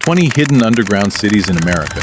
20 hidden underground cities in America.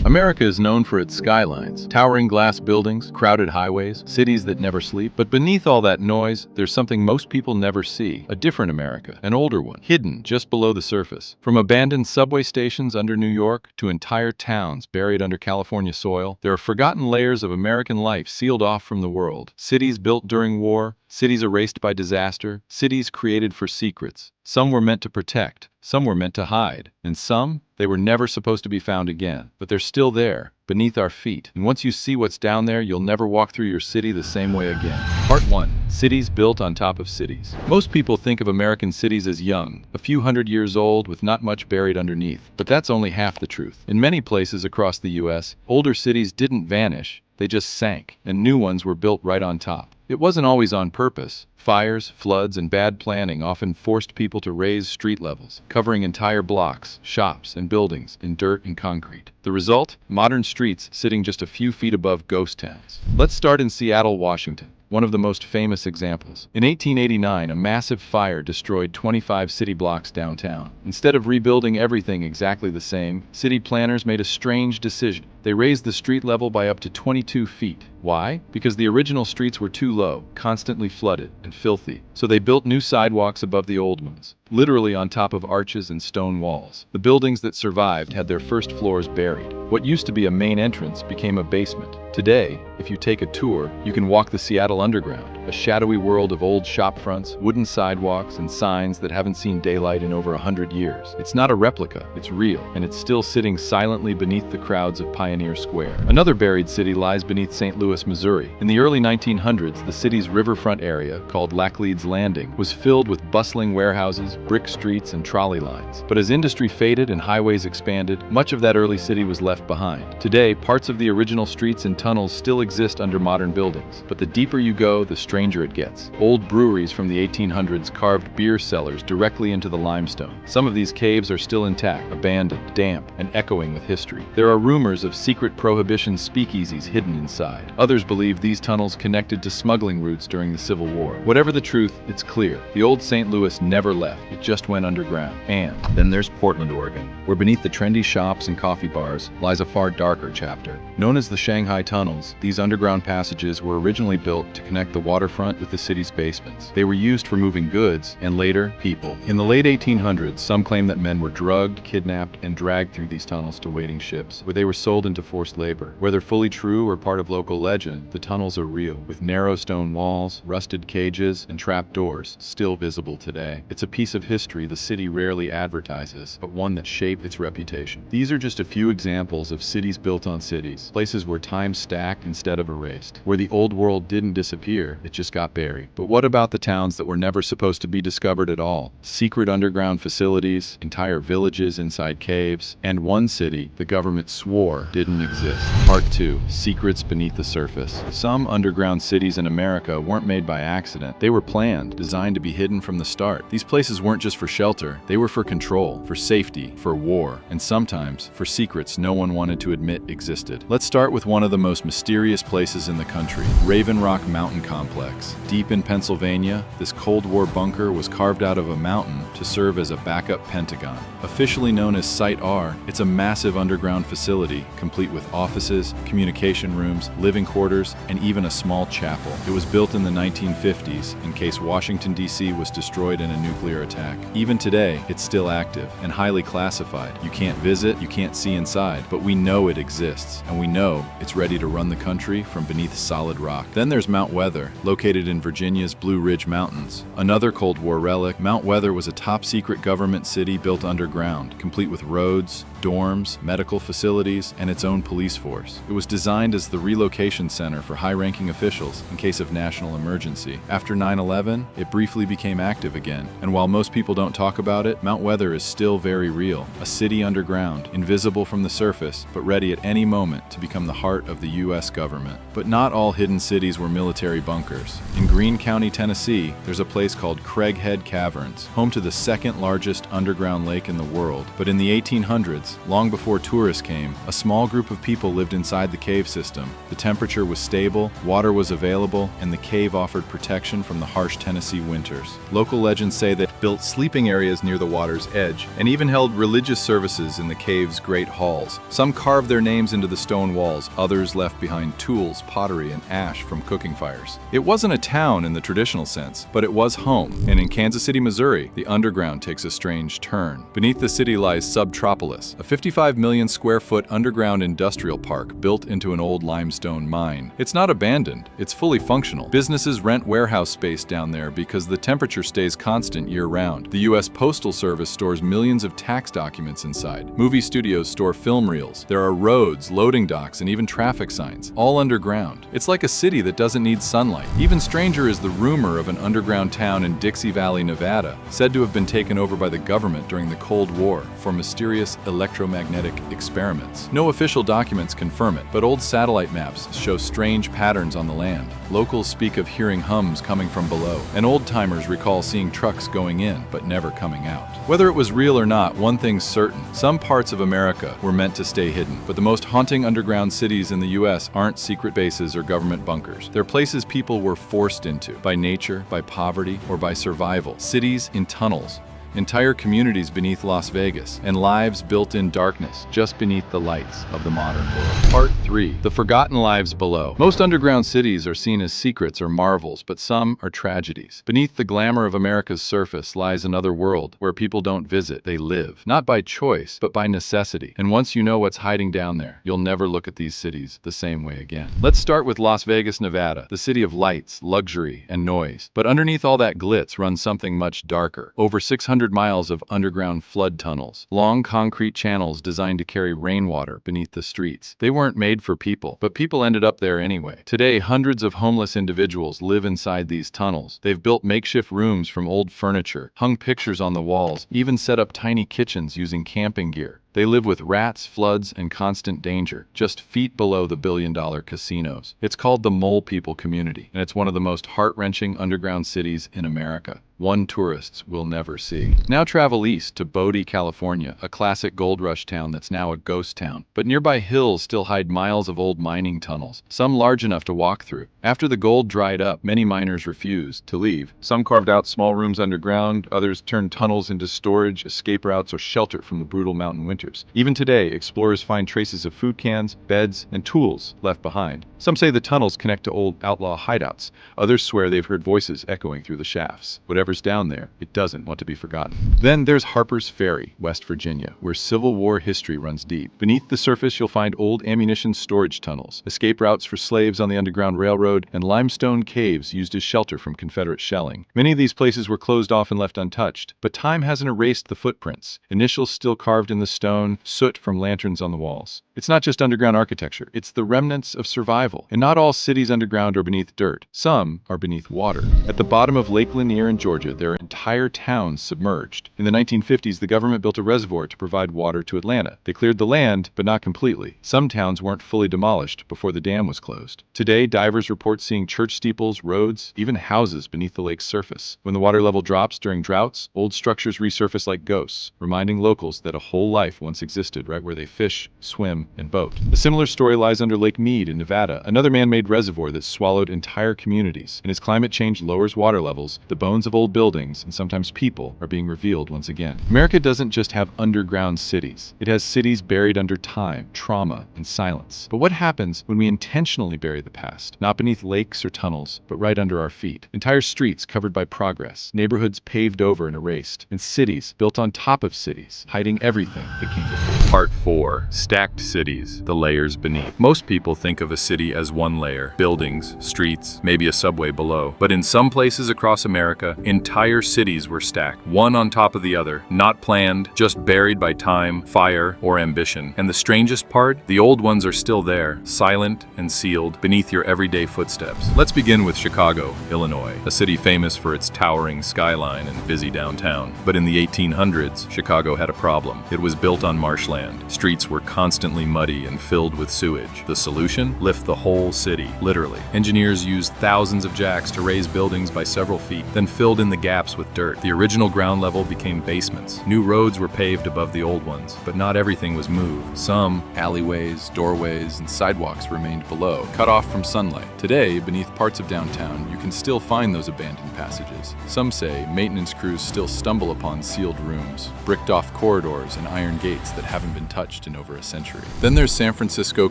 America is known for its skylines, towering glass buildings, crowded highways, cities that never sleep. But beneath all that noise, there's something most people never see. A different America, an older one, hidden just below the surface. From abandoned subway stations under New York to entire towns buried under California soil, there are forgotten layers of American life sealed off from the world. Cities built during war, cities erased by disaster, cities created for secrets. Some were meant to protect, some were meant to hide, and some, they were never supposed to be found again. But they're still there, beneath our feet. And once you see what's down there, you'll never walk through your city the same way again. Part 1. Cities built on top of cities. Most people think of American cities as young, a few hundred years old with not much buried underneath. But that's only half the truth. In many places across the U.S., older cities didn't vanish, they just sank, and new ones were built right on top. It wasn't always on purpose. Fires, floods, and bad planning often forced people to raise street levels, covering entire blocks, shops, and buildings in dirt and concrete. The result? Modern streets sitting just a few feet above ghost towns. Let's start in Seattle, Washington, one of the most famous examples. In 1889, a massive fire destroyed 25 city blocks downtown. Instead of rebuilding everything exactly the same, city planners made a strange decision. They raised the street level by up to 22 feet. Why? Because the original streets were too low, constantly flooded, and filthy. So they built new sidewalks above the old ones, literally on top of arches and stone walls. The buildings that survived had their first floors buried. What used to be a main entrance became a basement. Today, if you take a tour, you can walk the Seattle Underground, a shadowy world of old shop fronts, wooden sidewalks, and signs that haven't seen daylight in over 100 years. It's not a replica, it's real, and it's still sitting silently beneath the crowds of Pioneer Square. Another buried city lies beneath St. Louis, Missouri. In the early 1900s, the city's riverfront area, called Laclede's Landing, was filled with bustling warehouses, brick streets, and trolley lines. But as industry faded and highways expanded, much of that early city was left behind. Today, parts of the original streets and tunnels still exist under modern buildings, but the deeper you go, the stranger it gets. Old breweries from the 1800s carved beer cellars directly into the limestone. Some of these caves are still intact, abandoned, damp, and echoing with history. There are rumors of secret prohibition speakeasies hidden inside. Others believe these tunnels connected to smuggling routes during the Civil War. Whatever the truth, it's clear. The old St. Louis never left. It just went underground. And then there's Portland, Oregon, where beneath the trendy shops and coffee bars lies a far darker chapter. Known as the Shanghai Tunnels, these underground passages were originally built to connect the waterfront with the city's basements. They were used for moving goods and later, people. In the late 1800s, some claim that men were drugged, kidnapped, and dragged through these tunnels to waiting ships, where they were sold into forced labor. Whether fully true or part of local legend, the tunnels are real, with narrow stone walls, rusted cages, and trap doors still visible today. It's a piece of history the city rarely advertises, but one that shaped its reputation. These are just a few examples of cities built on cities, places where time stacked instead of erased, where the old world didn't disappear, it just got buried. But what about the towns that were never supposed to be discovered at all? Secret underground facilities, entire villages inside caves, and one city the government swore didn't exist. Part 2. Secrets beneath the surface. Some underground cities in America weren't made by accident. They were planned, designed to be hidden from the start. These places weren't just for shelter, they were for control, for safety, for war, and sometimes for secrets no one wanted to admit existed. Let's start with one of the most mysterious places in the country, Raven Rock Mountain Complex. Deep in Pennsylvania, this Cold War bunker was carved out of a mountain to serve as a backup Pentagon. Officially known as Site R, it's a massive underground facility, complete with offices, communication rooms, living quarters, and even a small chapel. It was built in the 1950s in case Washington, D.C. was destroyed in a nuclear attack. Even today, it's still active and highly classified. You can't visit, you can't see inside, but we know it exists, and we know it's ready to run the country from beneath solid rock. Then there's Mount Weather, located in Virginia's Blue Ridge Mountains. Another Cold War relic, Mount Weather was a top-secret government city built underground, complete with roads, dorms, medical facilities, and its own police force. It was designed as the relocation center for high-ranking officials in case of national emergency. After 9/11, it briefly became active again, and while most people don't talk about it, Mount Weather is still very real. A city underground, invisible from the surface, but ready at any moment to become the heart of the U.S. government. But not all hidden cities were military bunkers. years. In Greene County, Tennessee, there's a place called Craighead Caverns, home to the second largest underground lake in the world. But in the 1800s, long before tourists came, a small group of people lived inside the cave system. The temperature was stable, water was available, and the cave offered protection from the harsh Tennessee winters. Local legends say they built sleeping areas near the water's edge and even held religious services in the cave's great halls. Some carved their names into the stone walls, others left behind tools, pottery, and ash from cooking fires. It wasn't a town in the traditional sense, but it was home. And in Kansas City, Missouri, the underground takes a strange turn. Beneath the city lies Subtropolis, a 55 million square foot underground industrial park built into an old limestone mine. It's not abandoned, it's fully functional. Businesses rent warehouse space down there because the temperature stays constant year-round. The U.S. Postal Service stores millions of tax documents inside. Movie studios store film reels. There are roads, loading docks, and even traffic signs, all underground. It's like a city that doesn't need sunlight. Even stranger is the rumor of an underground town in Dixie Valley, Nevada, said to have been taken over by the government during the Cold War for mysterious electromagnetic experiments. No official documents confirm it, but old satellite maps show strange patterns on the land. Locals speak of hearing hums coming from below, and old-timers recall seeing trucks going in, but never coming out. Whether it was real or not, one thing's certain. Some parts of America were meant to stay hidden, but the most haunting underground cities in the U.S. aren't secret bases or government bunkers. They're places people were forced into, by nature, by poverty, or by survival. Cities in tunnels. Entire communities beneath Las Vegas, and lives built in darkness just beneath the lights of the modern world. Part 3. The Forgotten Lives Below. Most underground cities are seen as secrets or marvels, but some are tragedies. Beneath the glamour of America's surface lies another world where people don't visit, they live. Not by choice, but by necessity. And once you know what's hiding down there, you'll never look at these cities the same way again. Let's start with Las Vegas, Nevada, the city of lights, luxury, and noise. But underneath all that glitz runs something much darker. Over 600 miles of underground flood tunnels, long concrete channels designed to carry rainwater beneath the streets. They weren't made for people, but people ended up there anyway. Today, hundreds of homeless individuals live inside these tunnels. They've built makeshift rooms from old furniture, hung pictures on the walls, even set up tiny kitchens using camping gear. They live with rats, floods, and constant danger, just feet below the billion-dollar casinos. It's called the Mole People community, and it's one of the most heart-wrenching underground cities in America. One tourists will never see. Now travel east to Bodie, California, a classic gold rush town that's now a ghost town. But nearby hills still hide miles of old mining tunnels, some large enough to walk through. After the gold dried up, many miners refused to leave. Some carved out small rooms underground, others turned tunnels into storage, escape routes, or shelter from the brutal mountain winters. Even today, explorers find traces of food cans, beds, and tools left behind. Some say the tunnels connect to old outlaw hideouts. Others swear they've heard voices echoing through the shafts. Whatever's down there, it doesn't want to be forgotten. Then there's Harper's Ferry, West Virginia, where Civil War history runs deep. Beneath the surface, you'll find old ammunition storage tunnels, escape routes for slaves on the Underground Railroad, and limestone caves used as shelter from Confederate shelling. Many of these places were closed off and left untouched, but time hasn't erased the footprints. Initials still carved in the stone, soot from lanterns on the walls. It's not just underground architecture, it's the remnants of survival. And not all cities underground are beneath dirt. Some are beneath water. At the bottom of Lake Lanier in Georgia, there are entire towns submerged. In the 1950s, the government built a reservoir to provide water to Atlanta. They cleared the land, but not completely. Some towns weren't fully demolished before the dam was closed. Today, divers report seeing church steeples, roads, even houses beneath the lake's surface. When the water level drops during droughts, old structures resurface like ghosts, reminding locals that a whole life once existed right where they fish, swim, and boat. A similar story lies under Lake Mead in Nevada, another man-made reservoir that swallowed entire communities. And as climate change lowers water levels, the bones of old buildings, and sometimes people, are being revealed once again. America doesn't just have underground cities. It has cities buried under time, trauma, and silence. But what happens when we intentionally bury the past? Not beneath lakes or tunnels, but right under our feet. Entire streets covered by progress, neighborhoods paved over and erased, and cities built on top of cities, hiding everything that came before. Part 4. Stacked cities, the layers beneath. Most people think of a city as one layer, buildings, streets, maybe a subway below. But in some places across America, Entire cities were stacked, one on top of the other, not planned, just buried by time, fire, or ambition. And the strangest part? The old ones are still there, silent and sealed, beneath your everyday footsteps. Let's begin with Chicago, Illinois, a city famous for its towering skyline and busy downtown. But in the 1800s, Chicago had a problem. It was built on marshland. Streets were constantly muddy and filled with sewage. The solution? Lift the whole city, literally. Engineers used thousands of jacks to raise buildings by several feet, then filled in the gaps with dirt. The original ground level became basements. New roads were paved above the old ones, but not everything was moved. Some Alleyways, doorways, and sidewalks remained below, cut off from sunlight. Today, beneath parts of downtown, you can still find those abandoned passages. Some say maintenance crews still stumble upon sealed rooms, bricked-off corridors, and iron gates that haven't been touched in over a century. Then there's San Francisco,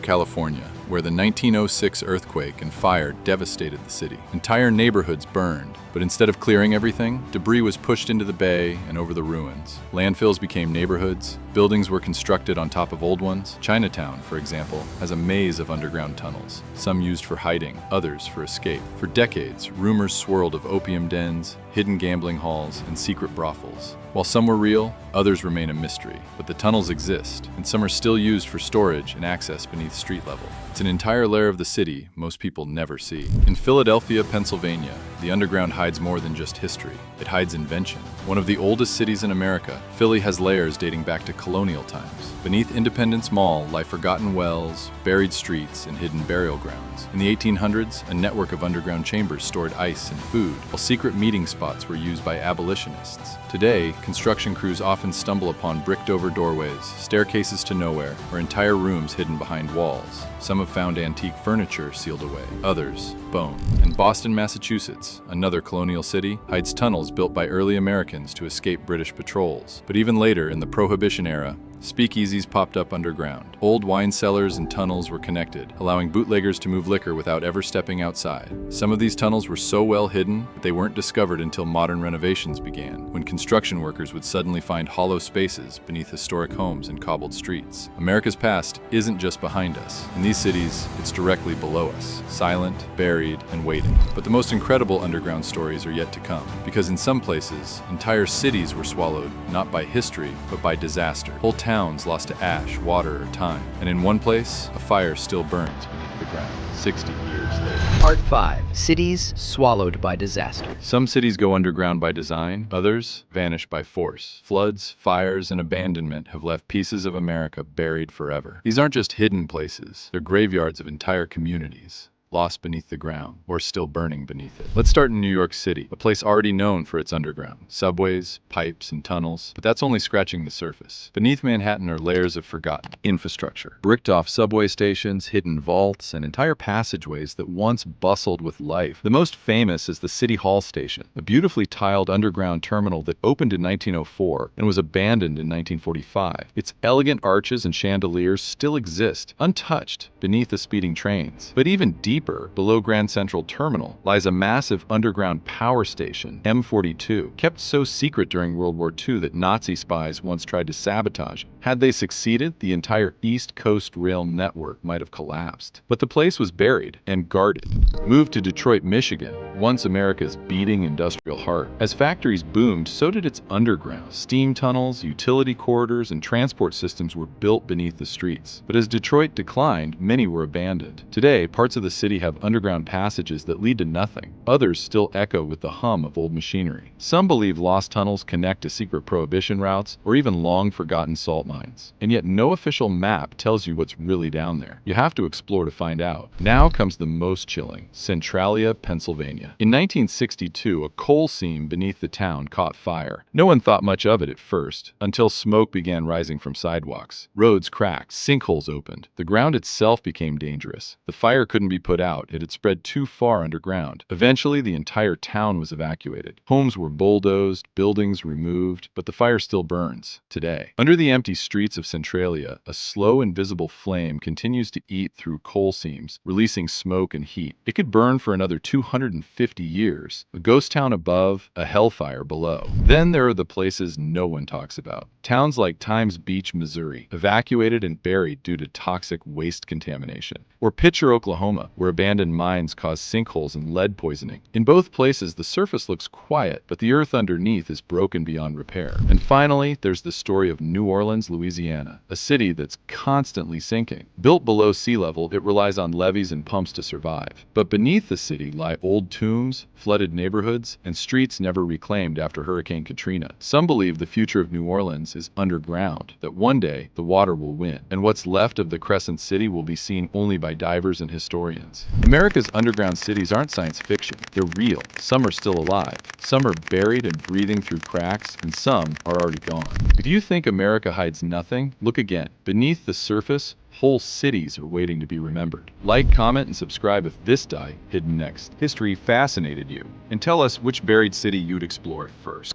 California, where the 1906 earthquake and fire devastated the city. Entire neighborhoods burned, but instead of clearing everything, debris was pushed into the bay and over the ruins. Landfills became neighborhoods, buildings were constructed on top of old ones. Chinatown, for example, has a maze of underground tunnels, some used for hiding, others for escape. For decades, rumors swirled of opium dens, hidden gambling halls, and secret brothels. While some were real, others remain a mystery. But the tunnels exist, and some are still used for storage and access beneath street level. It's an entire layer of the city most people never see. In Philadelphia, Pennsylvania, the underground hides more than just history. It hides invention. One of the oldest cities in America, Philly has layers dating back to colonial times. Beneath Independence Mall lie forgotten wells, buried streets, and hidden burial grounds. In the 1800s, a network of underground chambers stored ice and food, while secret meeting spots were used by abolitionists. Today, construction crews often stumble upon bricked-over doorways, staircases to nowhere, or entire rooms hidden behind walls. Some have found antique furniture sealed away, others, bones. In Boston, Massachusetts, another colonial city, hides tunnels built by early Americans to escape British patrols. But even later, in the Prohibition era, speakeasies popped up underground. Old wine cellars and tunnels were connected, allowing bootleggers to move liquor without ever stepping outside. Some of these tunnels were so well hidden that they weren't discovered until modern renovations began, when construction workers would suddenly find hollow spaces beneath historic homes and cobbled streets. America's past isn't just behind us. In these cities, it's directly below us, silent, buried, and waiting. But the most incredible underground stories are yet to come, because in some places, entire cities were swallowed not by history, but by disaster. Whole towns lost to ash, water, or time. And in one place, a fire still burns beneath the ground, 60 years later. Part 5. Cities swallowed by disaster. Some cities go underground by design, others vanish by force. Floods, fires, and abandonment have left pieces of America buried forever. These aren't just hidden places, they're graveyards of entire communities, lost beneath the ground, or still burning beneath it. Let's start in New York City, a place already known for its underground. Subways, pipes, and tunnels, but that's only scratching the surface. Beneath Manhattan are layers of forgotten infrastructure. Bricked-off subway stations, hidden vaults, and entire passageways that once bustled with life. The most famous is the City Hall Station, a beautifully tiled underground terminal that opened in 1904 and was abandoned in 1945. Its elegant arches and chandeliers still exist, untouched, beneath the speeding trains. But even deeper, below Grand Central Terminal, lies a massive underground power station, M42, kept so secret during World War II that Nazi spies once tried to sabotage it. Had they succeeded, the entire East Coast rail network might have collapsed. But the place was buried and guarded. Moved to Detroit, Michigan, once America's beating industrial heart. As factories boomed, so did its underground. Steam tunnels, utility corridors, and transport systems were built beneath the streets. But as Detroit declined, many were abandoned. Today, parts of the city have underground passages that lead to nothing. Others still echo with the hum of old machinery. Some believe lost tunnels connect to secret prohibition routes or even long-forgotten salt mines. And yet no official map tells you what's really down there. You have to explore to find out. Now comes the most chilling: Centralia, Pennsylvania. In 1962, a coal seam beneath the town caught fire. No one thought much of it at first, until smoke began rising from sidewalks. Roads cracked, sinkholes opened. The ground itself became dangerous. The fire couldn't be put out. It had spread too far underground. Eventually, the entire town was evacuated. Homes were bulldozed, buildings removed, but the fire still burns today. Under the empty streets of Centralia, a slow, invisible flame continues to eat through coal seams, releasing smoke and heat. It could burn for another 250 years. A ghost town above, a hellfire below. Then there are the places no one talks about. Towns like Times Beach, Missouri, evacuated and buried due to toxic waste contamination. Or Pitcher, Oklahoma, where abandoned mines cause sinkholes and lead poisoning. In both places, the surface looks quiet, but the earth underneath is broken beyond repair. And finally, there's the story of New Orleans, Louisiana, a city that's constantly sinking. Built below sea level, it relies on levees and pumps to survive. But beneath the city lie old tombs, flooded neighborhoods, and streets never reclaimed after Hurricane Katrina. Some believe the future of New Orleans is underground, that one day the water will win, and what's left of the Crescent City will be seen only by divers and historians. America's underground cities aren't science fiction. They're real. Some are still alive. Some are buried and breathing through cracks, and some are already gone. If you think America hides nothing, look again. Beneath the surface, whole cities are waiting to be remembered. Like, comment, and subscribe if this hidden next history fascinated you. And tell us which buried city you'd explore first.